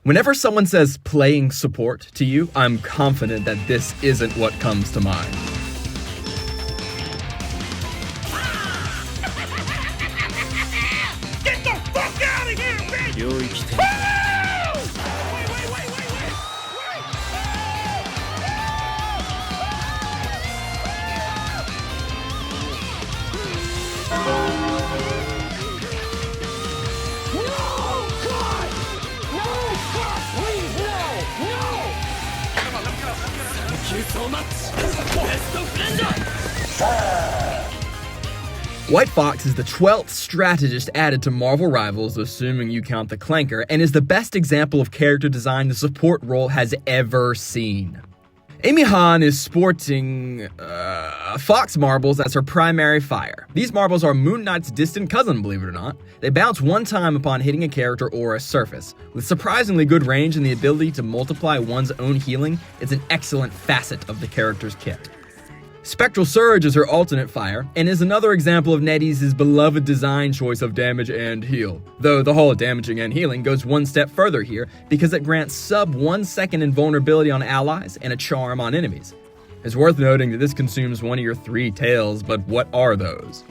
Whenever someone says playing support to you, I'm confident that this isn't what comes to mind. Get the fuck out of here, bitch! White Fox is the 12th strategist added to Marvel Rivals, assuming you count the Clanker, and is the best example of character design the support role has ever seen. Amy Han is sporting Fox marbles as her primary fire. These marbles are Moon Knight's distant cousin, believe it or not. They bounce one time upon hitting a character or a surface. With surprisingly good range and the ability to multiply one's own healing, it's an excellent facet of the character's kit. Spectral Surge is her alternate fire, and is another example of NetEase's beloved design choice of damage and heal. Though the whole damaging and healing goes one step further here, because it grants sub 1 second invulnerability on allies and a charm on enemies. It's worth noting that this consumes one of your 3 tails, but what are those?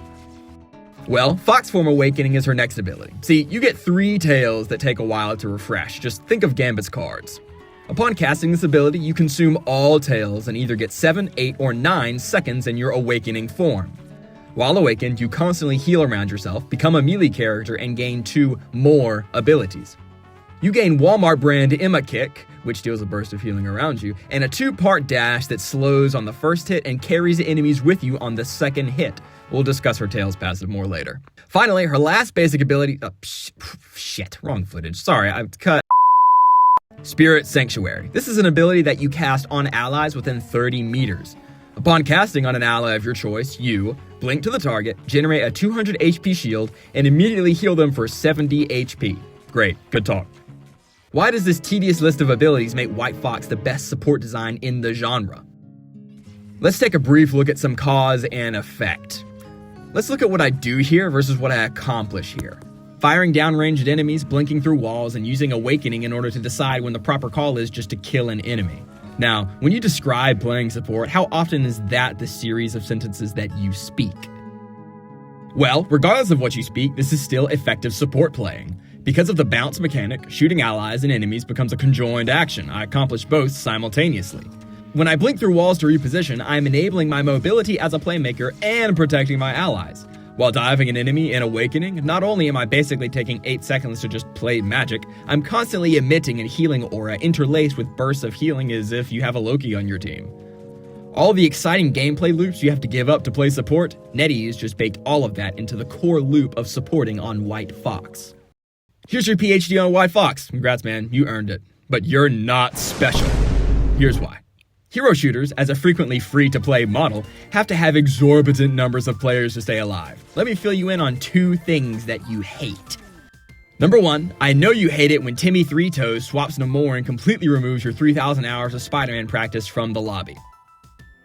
Well, Fox Form Awakening is her next ability. See, you get 3 tails that take a while to refresh. Just think of Gambit's cards. Upon casting this ability, you consume all tails and either get 7, 8, or 9 seconds in your awakening form. While awakened, you constantly heal around yourself, become a melee character, and gain 2 more abilities. You gain Walmart brand Emma Kick, which deals a burst of healing around you, and a 2-part dash that slows on the first hit and carries enemies with you on the second hit. We'll discuss her tails passive more later. Finally, her last basic ability... wrong footage. Sorry, I've cut... Spirit Sanctuary. This is an ability that you cast on allies within 30 meters. Upon casting on an ally of your choice, you blink to the target, generate a 200 HP shield, and immediately heal them for 70 HP. Great, good talk. Why does this tedious list of abilities make White Fox the best support design in the genre? Let's take a brief look at some cause and effect. Let's look at what I do here versus what I accomplish here. Firing downranged enemies, blinking through walls, and using Awakening in order to decide when the proper call is just to kill an enemy. Now, when you describe playing support, how often is that the series of sentences that you speak? Well, regardless of what you speak, this is still effective support playing. Because of the bounce mechanic, shooting allies and enemies becomes a conjoined action. I accomplish both simultaneously. When I blink through walls to reposition, I am enabling my mobility as a playmaker and protecting my allies. While diving an enemy in Awakening, not only am I basically taking 8 seconds to just play magic, I'm constantly emitting a healing aura interlaced with bursts of healing as if you have a Loki on your team. All the exciting gameplay loops you have to give up to play support, NetEase just baked all of that into the core loop of supporting on White Fox. Here's your PhD on White Fox. Congrats, man, you earned it. But you're not special. Here's why. Hero shooters, as a frequently free-to-play model, have to have exorbitant numbers of players to stay alive. Let me fill you in on 2 things that you hate. Number 1, I know you hate it when Timmy 3 Toes swaps no more and completely removes your 3,000 hours of Spider-Man practice from the lobby.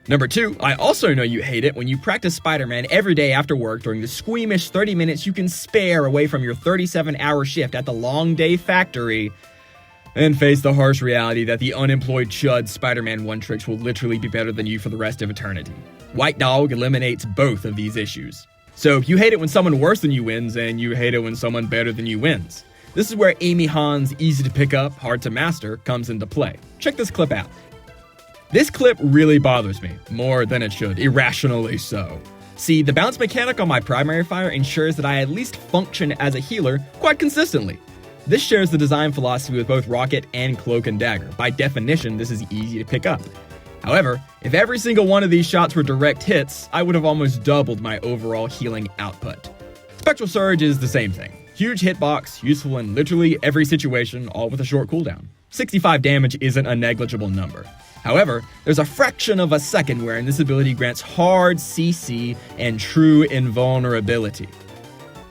Number 2, I also know you hate it when you practice Spider-Man every day after work during the squeamish 30 minutes you can spare away from your 37-hour shift at the Long Day Factory, and face the harsh reality that the unemployed chud Spider-Man one-tricks will literally be better than you for the rest of eternity. White Dog eliminates both of these issues. So you hate it when someone worse than you wins, and you hate it when someone better than you wins. This is where Amy Han's easy to pick up, hard to master comes into play. Check this clip out. This clip really bothers me, more than it should, irrationally so. See, the bounce mechanic on my primary fire ensures that I at least function as a healer quite consistently. This shares the design philosophy with both Rocket and Cloak and Dagger. By definition, this is easy to pick up. However, if every single one of these shots were direct hits, I would have almost doubled my overall healing output. Spectral Surge is the same thing. Huge hitbox, useful in literally every situation, all with a short cooldown. 65 damage isn't a negligible number. However, there's a fraction of a second wherein this ability grants hard CC and true invulnerability.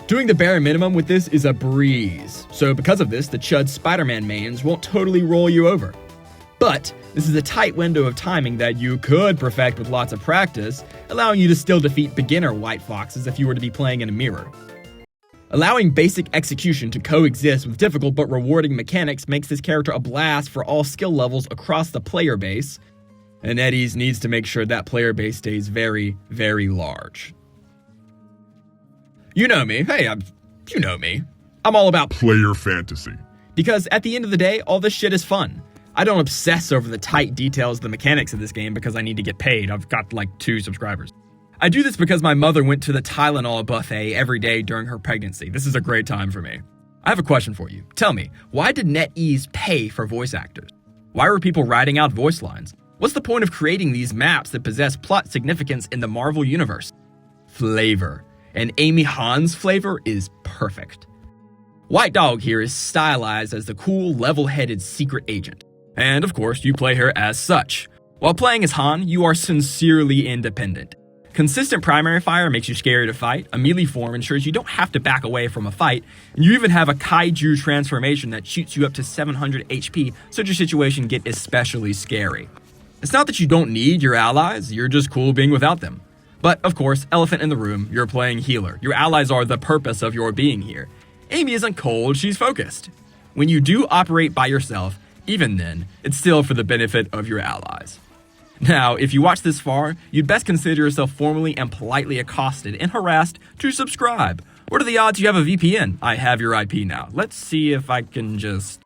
Doing the bare minimum with this is a breeze, so because of this, the chud Spider-Man mains won't totally roll you over. But this is a tight window of timing that you could perfect with lots of practice, allowing you to still defeat beginner White Foxes if you were to be playing in a mirror. Allowing basic execution to coexist with difficult but rewarding mechanics makes this character a blast for all skill levels across the player base, and Eddie's needs to make sure that player base stays very, very large. You know me. Hey, you know me. I'm all about Player fantasy. because at the end of the day, all this shit is fun. I don't obsess over the tight details of the mechanics of this game because I need to get paid. I've got like 2 subscribers. I do this because my mother went to the Tylenol buffet every day during her pregnancy. This is a great time for me. I have a question for you. Tell me, why did NetEase pay for voice actors? Why were people writing out voice lines? What's the point of creating these maps that possess plot significance in the Marvel Universe? Flavor. And Amy Hahn's flavor is perfect. White Dog here is stylized as the cool, level-headed secret agent. And of course, you play her as such. While playing as Han, you are sincerely independent. Consistent primary fire makes you scary to fight, a melee form ensures you don't have to back away from a fight, and you even have a kaiju transformation that shoots you up to 700 HP should your situation get especially scary. It's not that you don't need your allies, you're just cool being without them. But of course, elephant in the room, you're playing healer. Your allies are the purpose of your being here. Amy isn't cold, she's focused. When you do operate by yourself, even then, it's still for the benefit of your allies. Now, if you watch this far, you'd best consider yourself formally and politely accosted and harassed to subscribe. What are the odds you have a VPN? I have your IP now. Let's see if I can just...